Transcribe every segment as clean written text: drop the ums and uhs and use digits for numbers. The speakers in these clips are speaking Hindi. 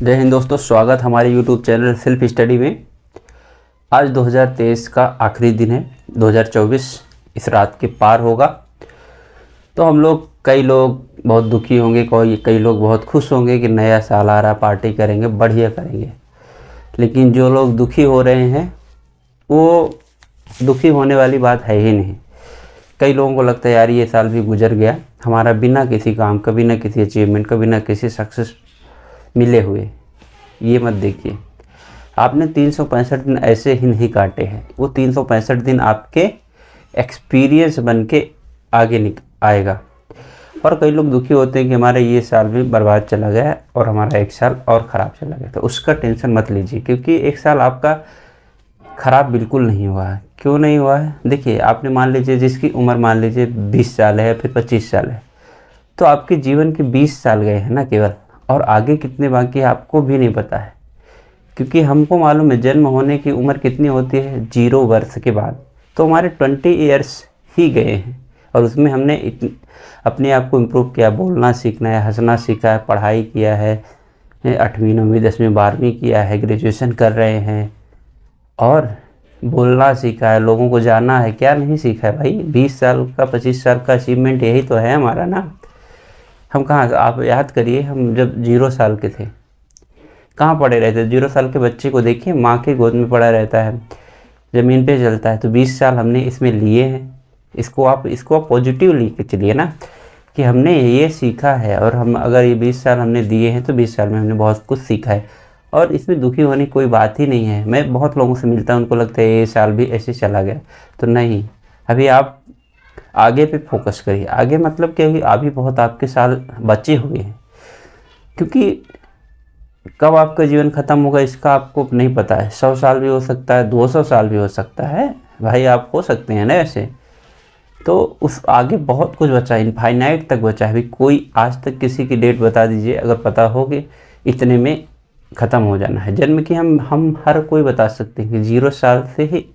जय हिंद दोस्तों, स्वागत हमारे यूट्यूब चैनल सेल्फ स्टडी में। आज 2023 का आखिरी दिन है। 2024 इस रात के पार होगा। तो हम लोग कई लोग बहुत दुखी होंगे, कई लोग बहुत खुश होंगे कि नया साल आ रहा, पार्टी करेंगे, बढ़िया करेंगे। लेकिन जो लोग दुखी हो रहे हैं वो दुखी होने वाली बात है ही नहीं। कई लोगों को लगता है यार ये साल भी गुजर गया हमारा बिना किसी काम का, बिना किसी अचीवमेंट का, बिना किसी सक्सेस मिले हुए। ये मत देखिए, आपने 365 दिन ऐसे ही नहीं काटे हैं। वो 365 दिन आपके एक्सपीरियंस बन के आगे आएगा। और कई लोग दुखी होते हैं कि हमारा ये साल भी बर्बाद चला गया और हमारा एक साल और ख़राब चला गया। तो उसका टेंशन मत लीजिए, क्योंकि एक साल आपका ख़राब बिल्कुल नहीं हुआ है। क्यों नहीं हुआ है? देखिए, आपने मान लीजिए जिसकी उम्र मान लीजिए 20 साल है या फिर 25 साल है, तो आपके जीवन के 20 साल गए हैं ना केवल, और आगे कितने बाकी है आपको भी नहीं पता है। क्योंकि हमको मालूम है जन्म होने की उम्र कितनी होती है, 0 वर्ष के बाद। तो हमारे 20 ईयर्स ही गए हैं और उसमें हमने अपने आप को इम्प्रूव किया, बोलना सीखना है, हंसना सीखा है, पढ़ाई किया है, 8वीं 9वीं 10वीं 12वीं किया है, ग्रेजुएशन कर रहे हैं और बोलना सीखा है, लोगों को जाना है। क्या नहीं सीखा है भाई? 20 साल का 25 साल का अचीवमेंट यही तो है हमारा ना। हम कहाँ, आप याद करिए, हम जब 0 साल के थे कहाँ पड़े रहते? 0 साल के बच्चे को देखिए, माँ के गोद में पड़ा रहता है, ज़मीन पे चलता है। तो 20 साल हमने इसमें लिए हैं। इसको आप पॉजिटिव लेके चलिए ना, कि हमने ये सीखा है। और हम अगर ये 20 साल हमने दिए हैं तो 20 साल में हमने बहुत कुछ सीखा है। और इसमें दुखी होने की कोई बात ही नहीं है। मैं बहुत लोगों से मिलता हूँ, उनको लगता है ये साल भी ऐसे चला गया। तो नहीं, अभी आप आगे पे फोकस करिए। आगे मतलब क्या, अभी बहुत आपके साल बचे हुए हैं। क्योंकि कब आपका जीवन ख़त्म होगा इसका आपको नहीं पता है। 100 साल भी हो सकता है, 200 साल भी हो सकता है भाई, आप हो सकते हैं ना ऐसे। तो उस आगे बहुत कुछ बचा है, इनफाइनाइट तक बचा है। अभी कोई आज तक किसी की डेट बता दीजिए, अगर पता हो कि इतने में ख़त्म हो जाना है। जन्म की हम हर कोई बता सकते हैं कि 0 साल से ही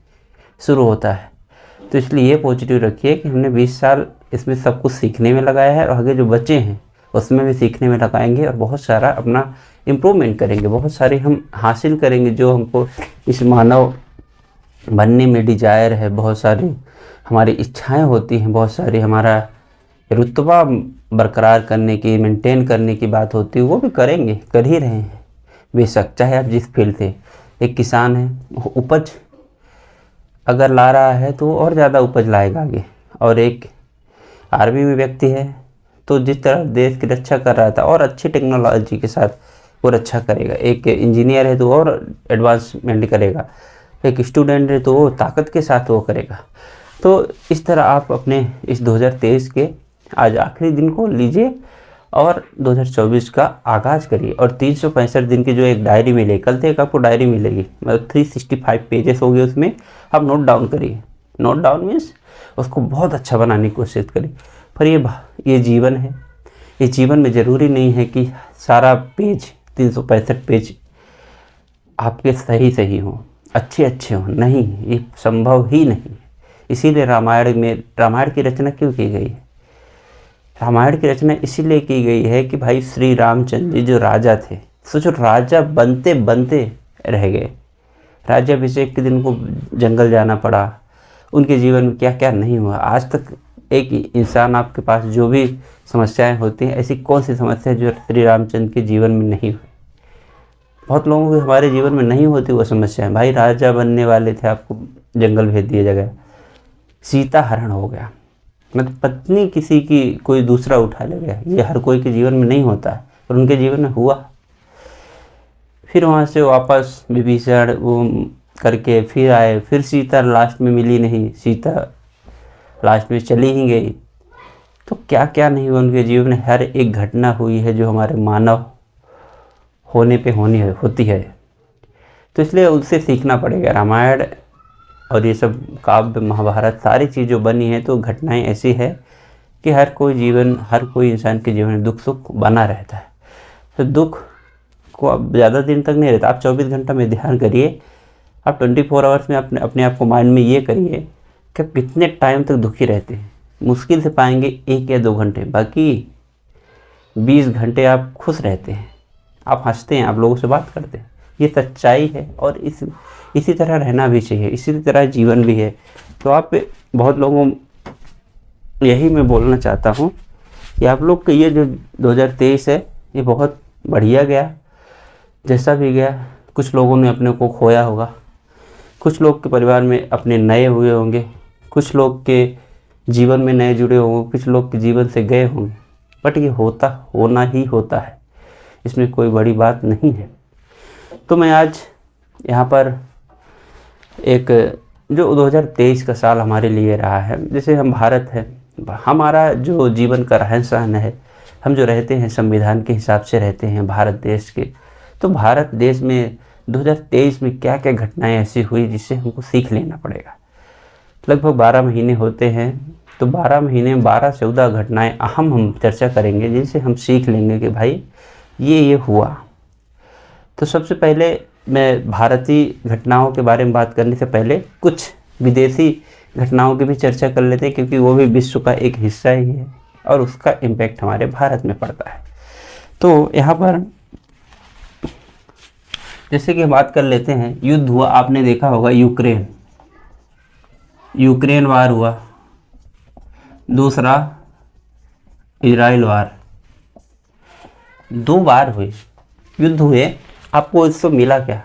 शुरू होता है। तो इसलिए ये पॉजिटिव रखिए कि हमने 20 साल इसमें सब कुछ सीखने में लगाया है, और आगे जो बचे हैं उसमें भी सीखने में लगाएंगे और बहुत सारा अपना इम्प्रूवमेंट करेंगे। बहुत सारे हम हासिल करेंगे जो हमको इस मानव बनने में डिजायर है। बहुत सारी हमारी इच्छाएं होती हैं, बहुत सारी हमारा रुतबा बरकरार करने की, मेंटेन करने की बात होती है, वो भी करेंगे, कर ही रहे हैं बेशक। चाहे आप जिस फील्ड से, एक किसान है, उपज अगर ला रहा है तो और ज़्यादा उपज लाएगा आगे। और एक आर्मी में व्यक्ति है तो जिस तरह देश की रक्षा कर रहा था और अच्छी टेक्नोलॉजी के साथ वो रक्षा करेगा। एक इंजीनियर है तो और एडवांसमेंट करेगा। एक स्टूडेंट है तो वो ताकत के साथ वो करेगा। तो इस तरह आप अपने इस 2023 के आज आखिरी दिन को लीजिए और 2024 का आगाज़ करिए। और 365 दिन की जो एक डायरी मिलेगी, कल से एक आपको डायरी मिलेगी, मतलब 365 पेजेस होंगे, उसमें आप नोट डाउन करिए। नोट डाउन मीन्स उसको बहुत अच्छा बनाने की कोशिश करिए। पर ये जीवन है, इस जीवन में ज़रूरी नहीं है कि सारा पेज 365 पेज आपके सही हों, अच्छे हों। नहीं, ये संभव ही नहीं है। इसीलिए रामायण की रचना क्यों की गई है? रामायण की रचना इसीलिए की गई है कि भाई श्री रामचंद्र जी जो राजा थे, सोचो राजा बनते बनते रह गए। राज्याभिषेक के दिन को जंगल जाना पड़ा। उनके जीवन में क्या क्या नहीं हुआ। आज तक एक इंसान आपके पास जो भी समस्याएं होती हैं, ऐसी कौन सी समस्या है जो श्री रामचंद्र के जीवन में नहीं हुई? बहुत लोगों के हमारे जीवन में नहीं होती वो समस्याएं। भाई राजा बनने वाले थे, आपको जंगल भेज दिया जगह, सीता हरण हो गया, मतलब पत्नी किसी की कोई दूसरा उठा ले गया। ये हर कोई के जीवन में नहीं होता है, पर उनके जीवन में हुआ। फिर वहाँ से वापस विभीषण वो करके फिर आए, फिर सीता लास्ट में मिली नहीं, सीता लास्ट में चली ही गई। तो क्या क्या नहीं हुआ उनके जीवन में। हर एक घटना हुई है जो हमारे मानव होने पे होती है। तो इसलिए उससे सीखना पड़ेगा। रामायण और ये सब काव्य, महाभारत, सारी चीज़ जो बनी है, तो घटनाएं ऐसी है कि हर कोई इंसान के जीवन में दुख सुख बना रहता है। तो दुख को अब ज़्यादा दिन तक नहीं रहता। आप 24 घंटा में ध्यान करिए, आप 24 आवर्स में अपने आप को माइंड में ये करिए कि आप कितने टाइम तक दुखी रहते हैं। मुश्किल से पाएंगे 1 या 2 घंटे, बाकी 20 घंटे आप खुश रहते हैं। आप हंसते हैं, आप लोगों से बात करते हैं, ये सच्चाई है। और इसी तरह रहना भी चाहिए, इसी तरह जीवन भी है। तो आप बहुत लोगों, यही मैं बोलना चाहता हूँ कि आप लोग का ये जो 2023 है ये बहुत बढ़िया गया, जैसा भी गया। कुछ लोगों ने अपने को खोया होगा, कुछ लोग के परिवार में अपने नए हुए होंगे, कुछ लोग के जीवन में नए जुड़े होंगे, कुछ लोग के जीवन से गए होंगे, बट ये होना ही होता है, इसमें कोई बड़ी बात नहीं है। तो मैं आज यहाँ पर एक जो 2023 का साल हमारे लिए रहा है, जैसे हम भारत है, हमारा जो जीवन का रहन सहन है, हम जो रहते हैं संविधान के हिसाब से रहते हैं भारत देश के। तो भारत देश में 2023 में क्या क्या घटनाएं ऐसी हुई जिससे हमको सीख लेना पड़ेगा। लगभग 12 महीने होते हैं, तो 12 महीने में 12-14 घटनाएं अहम हम चर्चा करेंगे जिनसे हम सीख लेंगे कि भाई ये हुआ। तो सबसे पहले मैं भारतीय घटनाओं के बारे में बात करने से पहले कुछ विदेशी घटनाओं की भी चर्चा कर लेते हैं, क्योंकि वो भी विश्व का एक हिस्सा ही है और उसका इम्पैक्ट हमारे भारत में पड़ता है। तो यहाँ पर जैसे कि बात कर लेते हैं, युद्ध हुआ, आपने देखा होगा यूक्रेन वार हुआ, दूसरा इजराइल वार, 2 बार हुए युद्ध हुए। आपको इससे मिला क्या?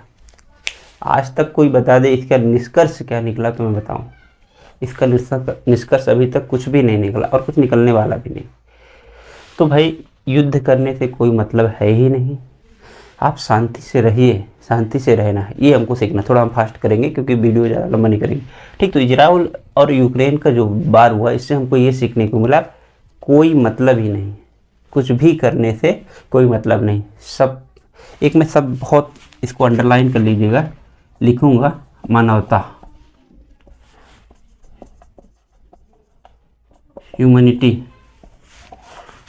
आज तक कोई बता दे इसका निष्कर्ष क्या निकला तो मैं बताऊं। इसका निष्कर्ष अभी तक कुछ भी नहीं निकला और कुछ निकलने वाला भी नहीं। तो भाई युद्ध करने से कोई मतलब है ही नहीं। आप शांति से रहिए, शांति से रहना है, ये हमको सीखना। थोड़ा हम फास्ट करेंगे क्योंकि वीडियो ज़्यादा लंबा नहीं करेंगे, ठीक। तो इजराइल और यूक्रेन का जो वार हुआ, इससे हमको ये सीखने को मिला कोई मतलब ही नहीं, कुछ भी करने से कोई मतलब नहीं। सब एक में सब बहुत इसको अंडरलाइन कर लीजिएगा, लिखूंगा, मानवता, ह्यूमैनिटी।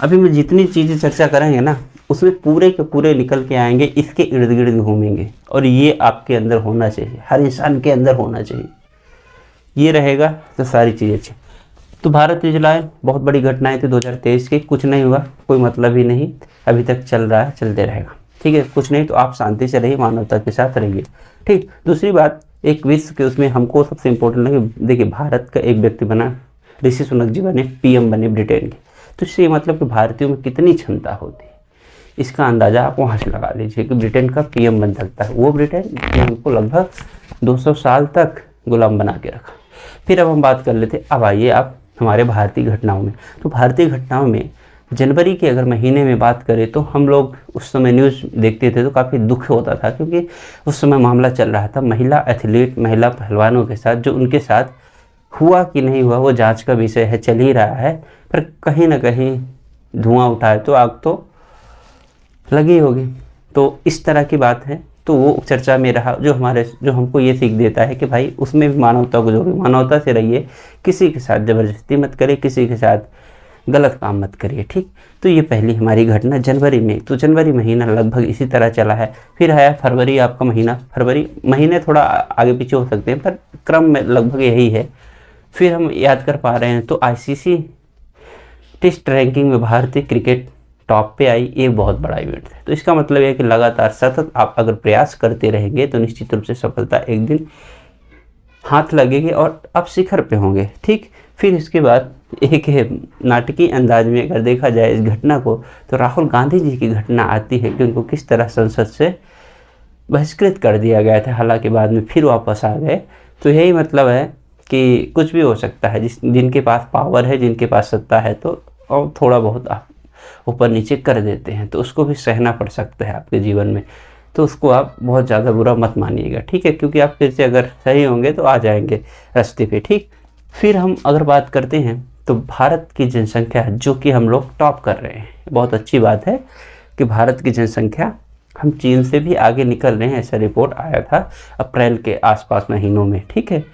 अभी मैं जितनी चीज़ें चर्चा करेंगे ना उसमें पूरे के पूरे निकल के आएंगे, इसके इर्द गिर्द घूमेंगे। और ये आपके अंदर होना चाहिए, हर इंसान के अंदर होना चाहिए। ये रहेगा तो सारी चीज़ें अच्छी। तो भारत इजराइल बहुत बड़ी घटनाएं थी 2023 की, कुछ नहीं हुआ, कोई मतलब ही नहीं, अभी तक चल रहा है, चलते रहेगा, ठीक है। कुछ नहीं तो आप शांति से रहिए, मानवता के साथ रहिए, ठीक। दूसरी बात, एक विश्व के उसमें हमको सबसे इम्पोर्टेंट लगे, देखिए भारत का एक व्यक्ति बना, ऋषि सुनक जी बने, पीएम बने ब्रिटेन के। तो इससे मतलब कि भारतीयों में कितनी क्षमता होती है, इसका अंदाज़ा आप वहाँ से लगा लीजिए कि ब्रिटेन का पीएम बन सकता है वो ब्रिटेन जिसने हमको लगभग 200 साल तक गुलाम बना के रखा। फिर अब हम बात कर लेते, अब आइए आप हमारे भारतीय घटनाओं में। तो भारतीय घटनाओं में जनवरी के अगर महीने में बात करें तो हम लोग उस समय न्यूज़ देखते थे तो काफ़ी दुख होता था, क्योंकि उस समय मामला चल रहा था महिला एथलीट, महिला पहलवानों के साथ। जो उनके साथ हुआ कि नहीं हुआ वो जांच का विषय है, चल ही रहा है, पर कहीं ना कहीं धुआं उठाए तो आग तो लगी होगी। तो इस तरह की बात है, तो वो चर्चा में रहा, जो हमको ये सीख देता है कि भाई उसमें भी मानवता को जोड़िए, मानवता से रहिए, किसी के साथ ज़बरदस्ती मत करिए, किसी के साथ गलत काम मत करिए, ठीक। तो ये पहली हमारी घटना जनवरी में। तो जनवरी महीना लगभग इसी तरह चला है। फिर आया फरवरी, आपका महीना, फरवरी महीने थोड़ा आगे पीछे हो सकते हैं पर क्रम में लगभग यही है। फिर हम याद कर पा रहे हैं तो आईसीसी टेस्ट रैंकिंग में भारतीय क्रिकेट टॉप पे आई, ये बहुत बड़ा इवेंट है। तो इसका मतलब है कि लगातार सतत आप अगर प्रयास करते रहेंगे तो निश्चित रूप से सफलता एक दिन हाथ लगेगी और आप शिखर पे होंगे, ठीक। फिर इसके बाद एक नाटकीय अंदाज में अगर देखा जाए इस घटना को, तो राहुल गांधी जी की घटना आती है कि उनको किस तरह संसद से बहिष्कृत कर दिया गया था, हालांकि बाद में फिर वापस आ गए। तो यही मतलब है कि कुछ भी हो सकता है, जिनके पास पावर है, जिनके पास सत्ता है, तो और थोड़ा बहुत आप ऊपर नीचे कर देते हैं तो उसको भी सहना पड़ सकता है आपके जीवन में। तो उसको आप बहुत ज़्यादा बुरा मत मानिएगा, ठीक है, क्योंकि आप फिर से अगर सही होंगे तो आ जाएंगे रास्ते पे, ठीक। फिर हम अगर बात करते हैं तो भारत की जनसंख्या जो कि हम लोग टॉप कर रहे हैं, बहुत अच्छी बात है कि भारत की जनसंख्या हम चीन से भी आगे निकल रहे हैं, ऐसा रिपोर्ट आया था अप्रैल के आसपास महीनों में, ठीक है।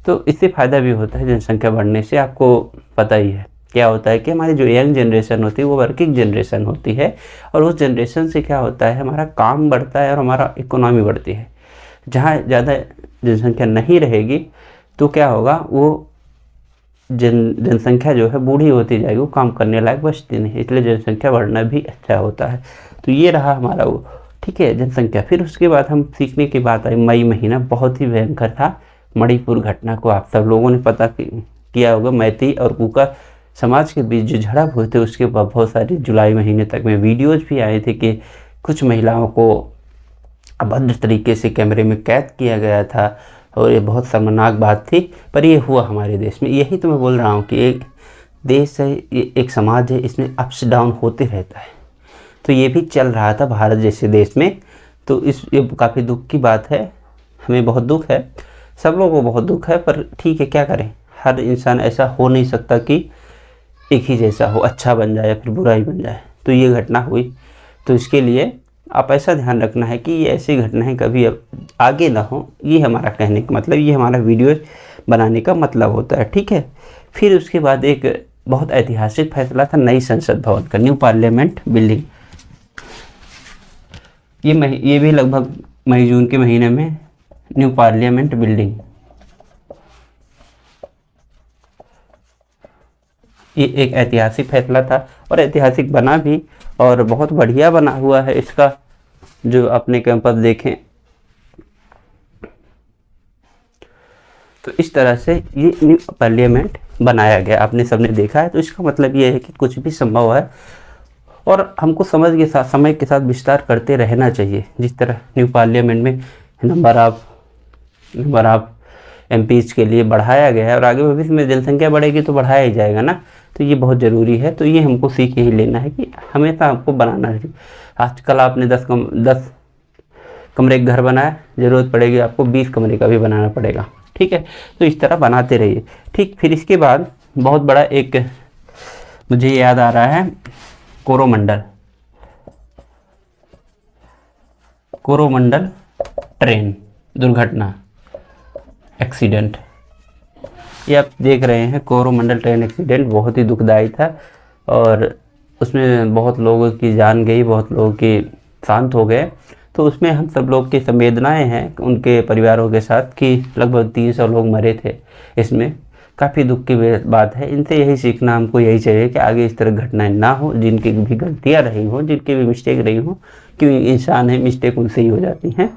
तो इससे फ़ायदा भी होता है जनसंख्या बढ़ने से। आपको पता ही है क्या होता है कि हमारी जो यंग जनरेशन होती है वो वर्किंग जनरेशन होती है, और उस जनरेशन से क्या होता है हमारा काम बढ़ता है और हमारा इकोनॉमी बढ़ती है। जहाँ ज़्यादा जनसंख्या नहीं रहेगी तो क्या होगा, वो जनसंख्या जो है बूढ़ी होती जाएगी, वो काम करने लायक बचती नहीं, इसलिए जनसंख्या बढ़ना भी अच्छा होता है। तो ये रहा हमारा वो ठीक है, जनसंख्या। फिर उसके बाद हम सीखने की बात आई, मई महीना बहुत ही भयंकर था। मणिपुर घटना को आप सब लोगों ने पता किया होगा। मैती और कुका समाज के बीच जो झड़प हुए थे, उसके बाद बहुत सारी जुलाई महीने तक में वीडियोज भी आए थे कि कुछ महिलाओं को अभद्र तरीके से कैमरे में कैद किया गया था और ये बहुत शर्मनाक बात थी। पर ये हुआ हमारे देश में। यही तो मैं बोल रहा हूँ कि एक देश है, ये एक समाज है, इसमें अप्स डाउन होते रहता है। तो ये भी चल रहा था भारत जैसे देश में। तो ये काफ़ी दुख की बात है, हमें बहुत दुख है, सब लोगों को बहुत दुख है। पर ठीक है, क्या करें, हर इंसान ऐसा हो नहीं सकता कि एक ही जैसा हो, अच्छा बन जाए या फिर बुरा ही बन जाए। तो ये घटना हुई, तो इसके लिए आप ऐसा ध्यान रखना है कि ये ऐसी घटनाएं कभी अब आगे ना हो। ये हमारा कहने का मतलब, ये हमारा वीडियो बनाने का मतलब होता है, ठीक है। फिर उसके बाद एक बहुत ऐतिहासिक फैसला था नई संसद भवन का, न्यू पार्लियामेंट बिल्डिंग। ये भी लगभग मई जून के महीने में न्यू पार्लियामेंट बिल्डिंग, ये एक ऐतिहासिक फैसला था और ऐतिहासिक बना भी, और बहुत बढ़िया बना हुआ है। इसका जो अपने कैंपस देखें तो इस तरह से ये न्यू पार्लियामेंट बनाया गया, आपने सबने देखा है। तो इसका मतलब ये है कि कुछ भी संभव है और हमको समय के साथ विस्तार करते रहना चाहिए। जिस तरह न्यू पार्लियामेंट में नंबर ऑफ एमपीज के लिए बढ़ाया गया है और आगे भविष्य में जनसंख्या बढ़ेगी तो बढ़ाया ही जाएगा ना। तो ये बहुत ज़रूरी है। तो ये हमको सीख ही लेना है कि हमेशा हमको बनाना चाहिए। आजकल आपने 10 कमरे का घर बनाया, ज़रूरत पड़ेगी आपको 20 कमरे का भी बनाना पड़ेगा, ठीक है। तो इस तरह बनाते रहिए, ठीक। फिर इसके बाद बहुत बड़ा एक मुझे याद आ रहा है, कोरोमंडल ट्रेन दुर्घटना, एक्सीडेंट। ये आप देख रहे हैं, कोरोमंडल ट्रेन एक्सीडेंट बहुत ही दुखदाई था और उसमें बहुत लोगों की जान गई, बहुत लोगों के शांत हो गए। तो उसमें हम सब लोग की संवेदनाएं हैं उनके परिवारों के साथ कि लगभग 300 लोग मरे थे। इसमें काफ़ी दुख की बात है। इनसे यही सीखना हमको यही चाहिए कि आगे इस तरह घटनाएं ना हो, जिनकी भी गलतियां रही हों, जिनकी भी मिस्टेक रही हों, क्योंकि इंसान है, मिस्टेक उनसे ही हो जाती हैं।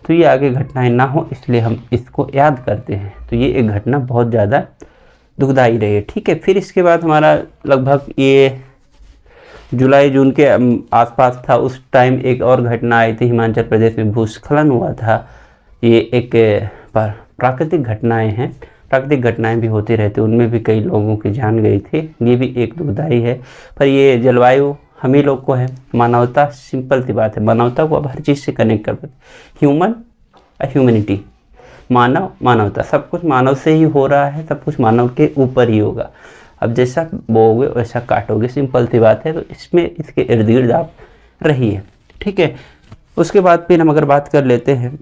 तो ये आगे घटनाएं ना हो, इसलिए हम इसको याद करते हैं। तो ये एक घटना बहुत ज़्यादा दुखदाई रही है, ठीक है। फिर इसके बाद हमारा लगभग ये जुलाई जून के आसपास था, उस टाइम एक और घटना आई थी, हिमाचल प्रदेश में भूस्खलन हुआ था। ये एक प्राकृतिक घटनाएं हैं, प्राकृतिक घटनाएं भी होती रहती, उनमें भी कई लोगों की जान गई थी। ये भी एक दुखदाई है। पर ये जलवायु हम ही लोग को है, मानवता, सिंपल सी बात है, मानवता को अब हर चीज़ से कनेक्ट कर पाते। ह्यूमन ह्यूमैनिटी, मानवता, सब कुछ मानव से ही हो रहा है, सब कुछ मानव के ऊपर ही होगा। अब जैसा बोओगे वैसा काटोगे, सिंपल सी बात है। तो इसमें इसके इर्द गिर्द आप रहिए, ठीक है। उसके बाद फिर हम अगर बात कर लेते हैं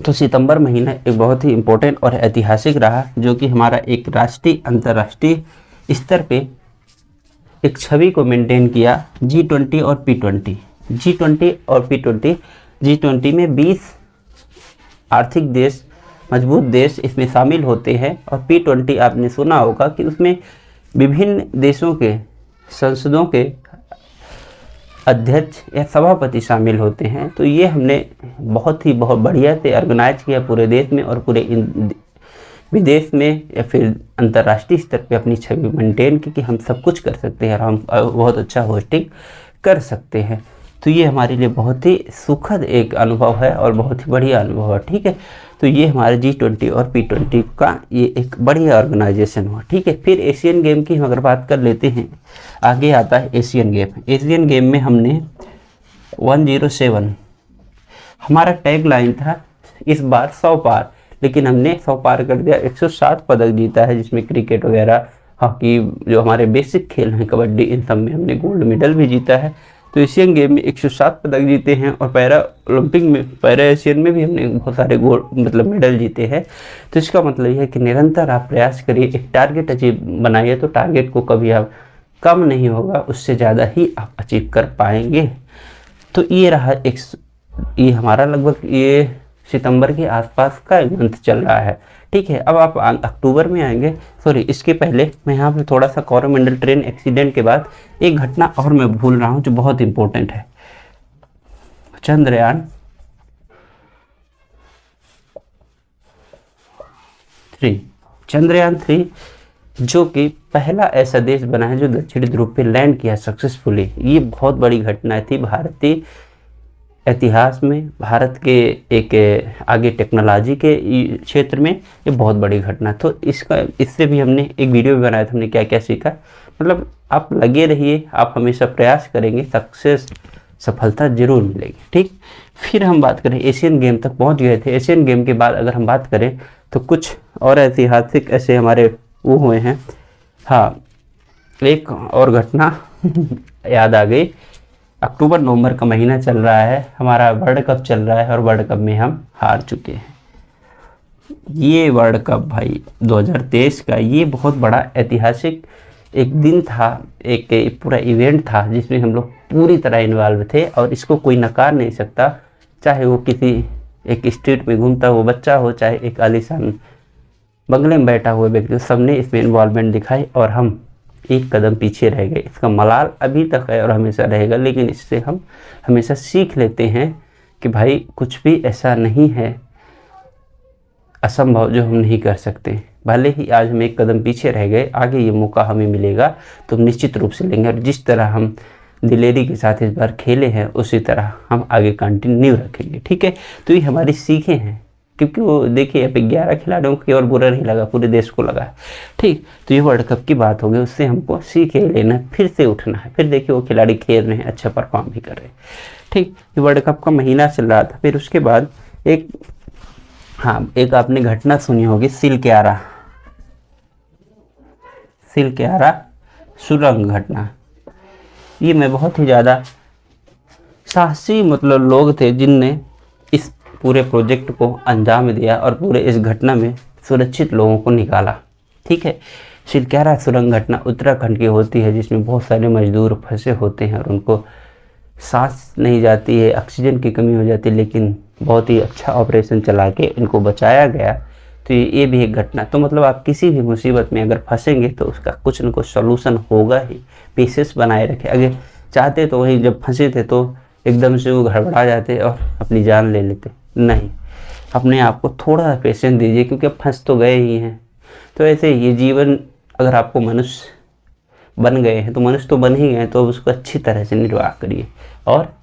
तो सितंबर महीना एक बहुत ही इम्पोर्टेंट और ऐतिहासिक रहा, जो कि हमारा एक राष्ट्रीय अंतर्राष्ट्रीय स्तर पे एक छवि को मेंटेन किया। G20 और P20, G20 और P20। G20 में 20 आर्थिक देश, मजबूत देश इसमें शामिल होते हैं और P20 आपने सुना होगा कि उसमें विभिन्न देशों के संसदों के अध्यक्ष या सभापति शामिल होते हैं। तो ये हमने बहुत बढ़िया से ऑर्गेनाइज किया पूरे देश में और पूरे विदेश में या फिर अंतर्राष्ट्रीय स्तर पे अपनी छवि मेंटेन की कि हम सब कुछ कर सकते हैं और हम बहुत अच्छा होस्टिंग कर सकते हैं। तो ये हमारे लिए बहुत ही सुखद एक अनुभव है और बहुत ही बढ़िया अनुभव है, ठीक है। तो ये हमारे G20 और P20 का ये एक बढ़िया ऑर्गेनाइजेशन हुआ, ठीक है। फिर एशियन गेम की हम अगर बात कर लेते हैं, आगे आता है एशियन गेम। एशियन गेम में हमने 107, हमारा टैग लाइन था इस बार 100 पार, लेकिन हमने 100 पार कर दिया। 107 पदक जीता है, जिसमें क्रिकेट वगैरह, हॉकी, जो हमारे बेसिक खेल हैं, कबड्डी, इन सब में हमने गोल्ड मेडल भी जीता है। तो एशियन गेम में 107 पदक जीते हैं और पैरा ओलंपिक में, पैरा एशियन में भी हमने बहुत सारे गोल्ड मेडल जीते हैं। तो इसका मतलब यह है कि निरंतर आप प्रयास करिए, एक टारगेट अचीव बनाइए, तो टारगेट को कभी आप कम नहीं होगा, उससे ज़्यादा ही आप अचीव कर पाएंगे। तो ये रहा ये हमारा लगभग ये सितंबर के आसपास का मंथ चल रहा है, ठीक है। अब आप अक्टूबर में आएंगे, सॉरी इसके पहले मैं यहाँ पे थोड़ा सा कोरोमंडल ट्रेन एक्सीडेंट के बाद एक घटना और मैं भूल रहा हूँ जो बहुत इम्पोर्टेंट है। चंद्रयान 3, चंद्रयान 3 जो कि पहला ऐसा देश बना है जो दक्षिणी ध्रुव पे लैंड किया सक्सेसफुली। ये बहुत बड़ी घटना थी भारतीय इतिहास में, भारत के एक आगे टेक्नोलॉजी के क्षेत्र में ये बहुत बड़ी घटना। तो इससे भी हमने एक वीडियो भी बनाया था, हमने क्या क्या सीखा। मतलब आप लगे रहिए, आप हमेशा प्रयास करेंगे, सफलता जरूर मिलेगी। ठीक, फिर हम बात करें एशियन गेम तक पहुंच गए थे। एशियन गेम के बाद अगर हम बात करें तो कुछ और ऐतिहासिक ऐसे हमारे वो हुए हैं। हाँ, एक और घटना याद आ गई। अक्टूबर नवंबर का महीना चल रहा है, हमारा वर्ल्ड कप चल रहा है और वर्ल्ड कप में हम हार चुके हैं। ये वर्ल्ड कप भाई 2023 का ये बहुत बड़ा ऐतिहासिक एक दिन था, एक पूरा इवेंट था जिसमें हम लोग पूरी तरह इन्वॉल्व थे और इसको कोई नकार नहीं सकता। चाहे वो किसी एक स्ट्रीट में घूमता हुआ बच्चा हो, चाहे एक आलीशान बंगले में बैठा हुआ व्यक्ति हो, सबने इसमें इन्वॉल्वमेंट दिखाई और हम एक कदम पीछे रह गए। इसका मलाल अभी तक है और हमेशा रहेगा, लेकिन इससे हम हमेशा सीख लेते हैं कि भाई कुछ भी ऐसा नहीं है असंभव जो हम नहीं कर सकते। भले ही आज हम एक कदम पीछे रह गए, आगे ये मौका हमें मिलेगा तो हम निश्चित रूप से लेंगे और जिस तरह हम दिलेरी के साथ इस बार खेले हैं उसी तरह हम आगे कंटिन्यू रखेंगे। ठीक है, तो ये हमारी सीखें हैं, क्योंकि वो देखिए अब 11 खिलाड़ियों को और बुरा नहीं लगा, पूरे देश को लगा। ठीक, तो ये वर्ल्ड कप की बात हो गई, उससे हमको सीख ही लेना है, फिर से उठना है। फिर देखिए वो खिलाड़ी खेल रहे हैं, अच्छा परफॉर्म भी कर रहे हैं। ठीक, ये वर्ल्ड कप का महीना चल रहा था। फिर उसके बाद एक आपने घटना सुनी होगी, सिलक्यारा सुरंग घटना। ये में बहुत ही ज़्यादा साहसी मतलब लोग थे जिनने इस पूरे प्रोजेक्ट को अंजाम दिया और पूरे इस घटना में सुरक्षित लोगों को निकाला। ठीक है, सिलक्यारा सुरंग घटना उत्तराखंड की होती है, जिसमें बहुत सारे मजदूर फंसे होते हैं और उनको सांस नहीं जाती है, ऑक्सीजन की कमी हो जाती है, लेकिन बहुत ही अच्छा ऑपरेशन चला के इनको बचाया गया। तो ये भी एक घटना। तो मतलब आप किसी भी मुसीबत में अगर फंसेंगे तो उसका कुछ न कुछ सॉल्यूशन होगा ही। पेशेंस बनाए रखें। अगर चाहते तो वही जब फंसे थे तो एकदम से वो गड़बड़ा जाते और अपनी जान ले लेते, नहीं, अपने आप को थोड़ा पेशेंस दीजिए, क्योंकि अब फंस तो गए ही हैं। तो ऐसे ये जीवन, अगर आपको मनुष्य बन गए हैं तो मनुष्य तो बन ही गए, तो उसको अच्छी तरह से निर्वाह करिए और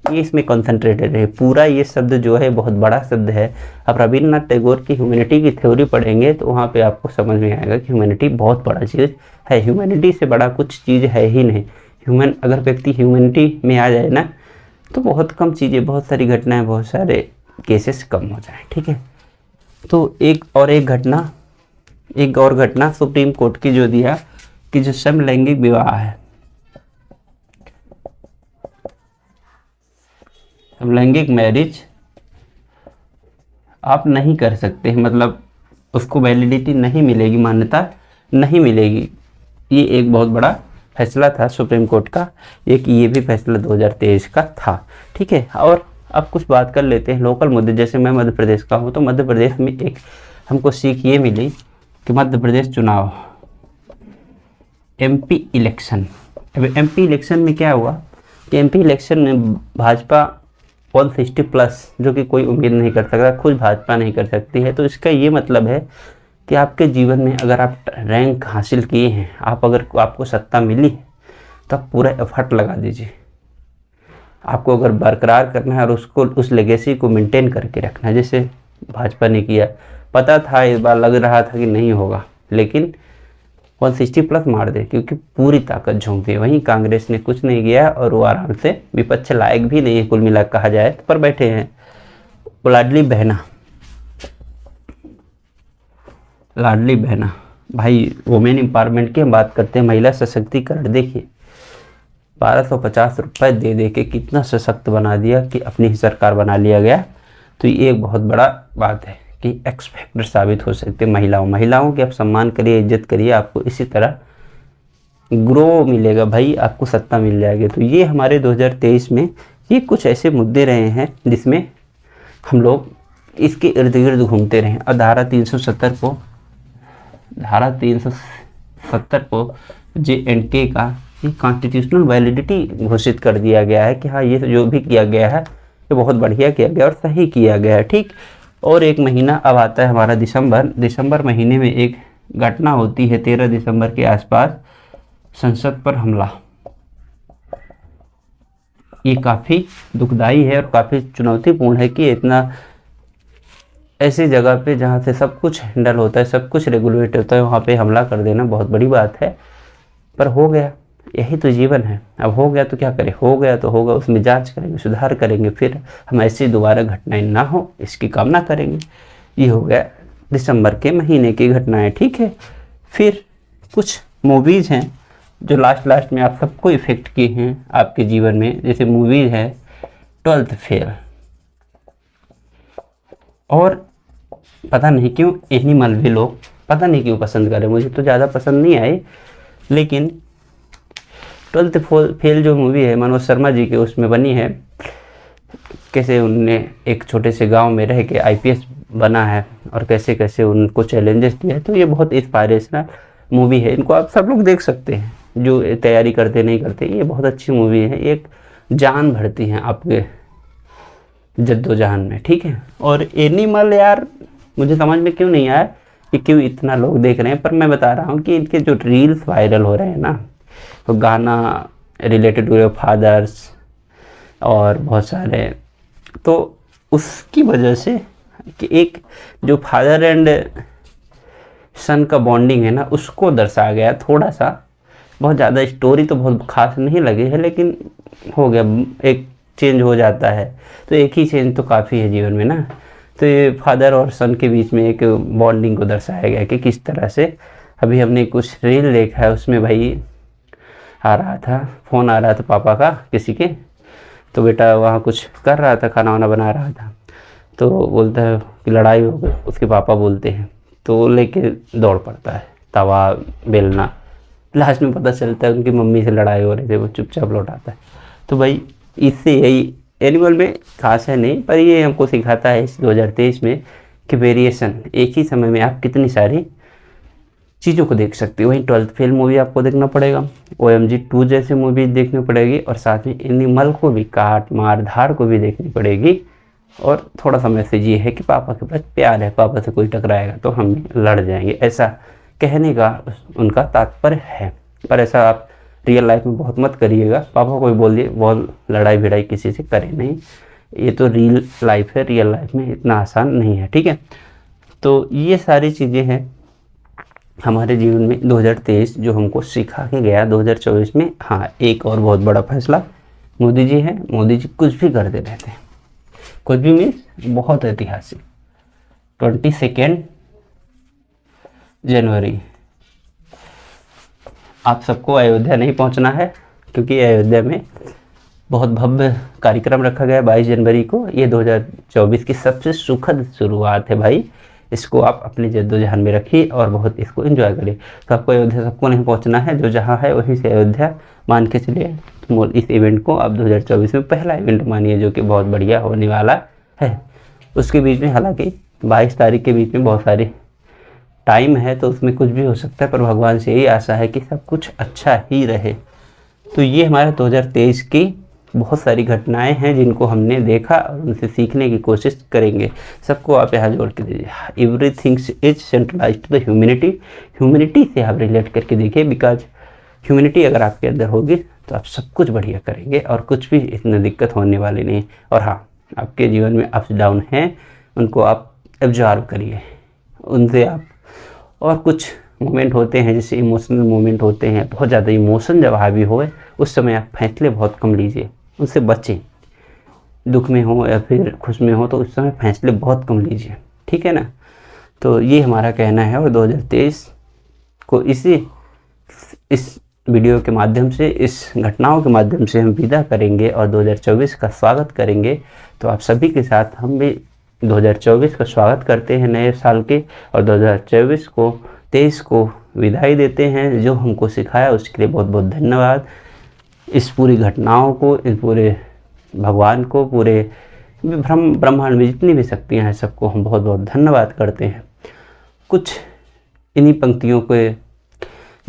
ये इसमें कॉन्सेंट्रेटेड है। पूरा ये शब्द जो है बहुत बड़ा शब्द है। आप रविन्द्रनाथ टैगोर की ह्यूमैनिटी की थ्योरी पढ़ेंगे तो वहाँ पे आपको समझ में आएगा कि ह्यूमैनिटी बहुत बड़ा चीज़ है। ह्यूमैनिटी से बड़ा कुछ चीज़ है ही नहीं। अगर व्यक्ति ह्यूमैनिटी में आ जाए ना तो बहुत कम चीज़ें, बहुत सारी घटनाएं, बहुत सारे केसेस कम हो जाए। ठीक है, तो एक और घटना सुप्रीम कोर्ट की जो दिया कि जो समलैंगिक विवाह है, समलैंगिक मैरिज आप नहीं कर सकते, मतलब उसको वैलिडिटी नहीं मिलेगी, मान्यता नहीं मिलेगी। ये एक बहुत बड़ा फैसला था सुप्रीम कोर्ट का। ये भी फैसला 2023 का था। ठीक है, और अब कुछ बात कर लेते हैं लोकल मुद्दे। जैसे मैं मध्य प्रदेश का हूँ, तो मध्य प्रदेश में एक हमको सीख ये मिली कि मध्य प्रदेश चुनाव, एमपी इलेक्शन। अब एमपी इलेक्शन में क्या हुआ कि एमपी इलेक्शन में भाजपा 160+, जो कि कोई उम्मीद नहीं कर सकता, खुद भाजपा नहीं कर सकती है। तो इसका ये मतलब है कि आपके जीवन में अगर आप रैंक हासिल किए हैं, आपको सत्ता मिली है, तो आप पूरा एफर्ट लगा दीजिए। आपको अगर बरकरार करना है और उस लेगेसी को मेंटेन करके रखना है, जैसे भाजपा ने किया। पता था इस बार, लग रहा था कि नहीं होगा, लेकिन 160+ मार दे, क्योंकि पूरी ताकत झोंक दी। वहीं कांग्रेस ने कुछ नहीं किया और वो आराम से विपक्ष लायक भी नहीं है कुल मिला कहा जाए पर बैठे हैं। लाडली बहना भाई, वुमेन एम्पावरमेंट की हम बात करते हैं, महिला सशक्तिकरण। देखिए 1250 रुपये दे के कितना सशक्त बना दिया कि अपनी ही सरकार बना लिया गया। तो ये एक बहुत बड़ा बात है कि एक्स फैक्टर साबित हो सकते महिलाओं के आप सम्मान करिए, इज्जत करिए, आपको इसी तरह ग्रो मिलेगा भाई, आपको सत्ता मिल जाएगी। तो ये हमारे 2023 में ये कुछ ऐसे मुद्दे रहे हैं जिसमें हम लोग इसके इर्द गिर्द घूमते रहे। और धारा 370 को JNK का ये कॉन्स्टिट्यूशनल वैलिडिटी घोषित कर दिया गया है कि हाँ ये जो भी किया गया है ये बहुत बढ़िया किया गया और सही किया गया है, ठीक। और एक महीना अब आता है हमारा दिसंबर महीने में एक घटना होती है 13 दिसंबर के आसपास, संसद पर हमला। ये काफ़ी दुखदाई है और काफ़ी चुनौतीपूर्ण है कि इतना ऐसी जगह पे जहाँ से सब कुछ हैंडल होता है, सब कुछ रेगुलेट होता है, वहाँ पे हमला कर देना बहुत बड़ी बात है। पर हो गया, यही तो जीवन है। अब हो गया तो क्या करें, हो गया तो होगा, उसमें जांच करेंगे, सुधार करेंगे, फिर हम ऐसी दोबारा घटनाएं ना हो इसकी कामना करेंगे। ये हो गया दिसंबर के महीने की घटनाएं, ठीक है। फिर कुछ मूवीज़ हैं जो लास्ट में आप सबको इफ़ेक्ट की हैं आपके जीवन में, जैसे मूवीज़ है 12th फेल, और पता नहीं क्यों एनिमल भी लोग पता नहीं क्यों पसंद करें, मुझे तो ज़्यादा पसंद नहीं आई, लेकिन 12th फेल जो मूवी है मनोज शर्मा जी के उसमें बनी है, कैसे उनने एक छोटे से गांव में रह के आईपीएस बना है और कैसे कैसे उनको चैलेंजेस दिया है। तो ये बहुत इंस्पायरेशनल मूवी है, इनको आप सब लोग देख सकते हैं जो तैयारी करते नहीं करते, ये बहुत अच्छी मूवी है, एक जान भरती है आपके जद्दोजहद में, ठीक है। और एनिमल यार मुझे समझ में क्यों नहीं आया कि क्यों इतना लोग देख रहे हैं, पर मैं बता रहा हूँ कि इनके जो रील्स वायरल हो रहे हैं ना, तो गाना रिलेटेड टू योर फादर्स और बहुत सारे, तो उसकी वजह से कि एक जो फादर एंड सन का बॉन्डिंग है ना उसको दर्शाया गया थोड़ा सा, बहुत ज़्यादा स्टोरी तो बहुत खास नहीं लगी है, लेकिन हो गया, एक चेंज हो जाता है, तो एक ही चेंज तो काफ़ी है जीवन में ना। तो ये फादर और सन के बीच में एक बॉन्डिंग को दर्शाया गया कि किस तरह से, अभी हमने कुछ रील देखा है उसमें भाई आ रहा था, फ़ोन आ रहा था पापा का किसी के, तो बेटा वहाँ कुछ कर रहा था, खाना वाना बना रहा था, तो बोलता है कि लड़ाई हो गई, उसके पापा बोलते हैं, तो वो लेके दौड़ पड़ता है तवा बेलना, लास्ट में पता चलता है उनकी मम्मी से लड़ाई हो रही थी, वो चुपचाप लौट आता है। तो भाई इससे यही एनिमल में खास है नहीं, पर ये हमको सिखाता है इस 2023 में कि वेरिएशन, एक ही समय में आप कितनी सारी चीज़ों को देख सकते हो। वहीं 12th फेल मूवी आपको देखना पड़ेगा, OMG 2 जैसे मूवी देखनी पड़ेगी, और साथ में एनिमल को भी, काट मार धाड़ को भी देखनी पड़ेगी। और थोड़ा सा मैसेज ये है कि पापा के पास प्यार है, पापा से कोई टकराएगा तो हम लड़ जाएंगे, ऐसा कहने का उनका तात्पर्य है। पर ऐसा आप रियल लाइफ में बहुत मत करिएगा, पापा कोई बोल दिए बहुत लड़ाई भिड़ाई किसी से करें नहीं, ये तो रियल लाइफ है, रियल लाइफ में इतना आसान नहीं है, ठीक है। तो ये सारी चीज़ें हैं हमारे जीवन में 2023 जो हमको सिखा के गया 2024 में। हाँ, एक और बहुत बड़ा फैसला मोदी जी है, मोदी जी कुछ भी करते रहते हैं, कुछ भी मीन्स बहुत ऐतिहासिक। 22 जनवरी आप सबको अयोध्या नहीं पहुंचना है, क्योंकि अयोध्या में बहुत भव्य कार्यक्रम रखा गया है 22 जनवरी को। ये 2024 की सबसे सुखद शुरुआत है भाई, इसको आप अपने जद्दोजहद में रखिए और बहुत इसको एंजॉय करिए। तो आपको अयोध्या सबको नहीं पहुंचना है, जो जहां है वहीं से अयोध्या मान के चलिए। तो इस इवेंट को आप 2024 में पहला इवेंट मानिए जो कि बहुत बढ़िया होने वाला है। उसके बीच में हालांकि 22 तारीख के बीच में बहुत सारी टाइम है, तो उसमें कुछ भी हो सकता है, पर भगवान से यही आशा है कि सब कुछ अच्छा ही रहे। तो ये हमारे 2023 की बहुत सारी घटनाएं हैं जिनको हमने देखा और उनसे सीखने की कोशिश करेंगे। सबको आप यहाँ जोड़ के दीजिए, everything is centralized to the humanity. Humanity से आप रिलेट करके देखिए, बिकॉज ह्यूमैनिटी अगर आपके अंदर होगी तो आप सब कुछ बढ़िया करेंगे और कुछ भी इतना दिक्कत होने वाली नहीं। और हाँ, आपके जीवन में अप्स डाउन हैं, उनको आप एब्जॉर्व करिए, उनसे आप, और कुछ मोमेंट होते हैं जैसे इमोशनल मोमेंट होते हैं, बहुत ज़्यादा इमोशन जब हावी होए उस समय आप फैसले बहुत कम लीजिए, उनसे बचें। दुख में हो या फिर खुश में हो तो उस समय फैसले बहुत कम लीजिए, ठीक है ना। तो ये हमारा कहना है, और 2023 को इस वीडियो के माध्यम से, इस घटनाओं के माध्यम से हम विदा करेंगे और 2024 का स्वागत करेंगे। तो आप सभी के साथ हम भी 2024 का स्वागत करते हैं नए साल के, और 2023 को विदाई देते हैं। जो हमको सिखाया उसके लिए बहुत बहुत धन्यवाद। इस पूरी घटनाओं को, इस पूरे भगवान को, पूरे ब्रह्मांड में जितनी भी शक्तियाँ हैं सबको हम बहुत बहुत धन्यवाद करते हैं। कुछ इन्हीं पंक्तियों के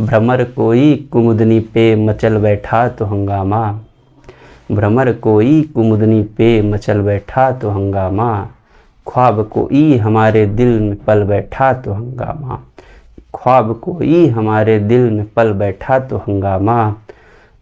भ्रमर कोई कुमुदनी पे मचल बैठा तो हंगामा, भ्रमर कोई कुमुदनी पे मचल बैठा तो हंगामा, ख्वाब कोई हमारे दिल में पल बैठा तो हंगामा, ख्वाब कोई हमारे दिल में पल बैठा तो हंगामा।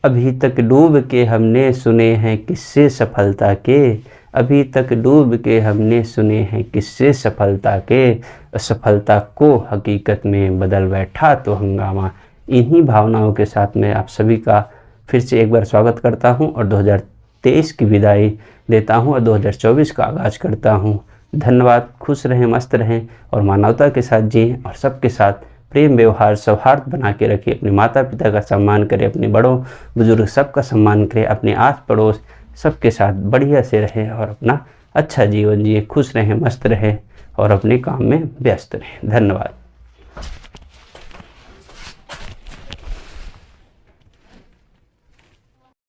अभी तक डूब के हमने सुने हैं किस्से सफलता के, अभी तक डूब के हमने सुने हैं किस्से सफलता के, असफलता को हकीकत में बदल बैठा तो हंगामा। इन्हीं भावनाओं के साथ मैं आप सभी का फिर से एक बार स्वागत करता हूं और 2023 की विदाई देता हूं और 2024 का आगाज़ करता हूं। धन्यवाद। खुश रहें, मस्त रहें और मानवता के साथ जिएं और सबके साथ प्रेम, व्यवहार, सौहार्द बना के रखें। अपने माता पिता का सम्मान करें, अपने बड़ों बुजुर्ग सबका सम्मान करें, अपने आस पड़ोस सबके साथ बढ़िया से रहें और अपना अच्छा जीवन जिए। खुश रहें, मस्त रहें और अपने काम में व्यस्त रहें। धन्यवाद।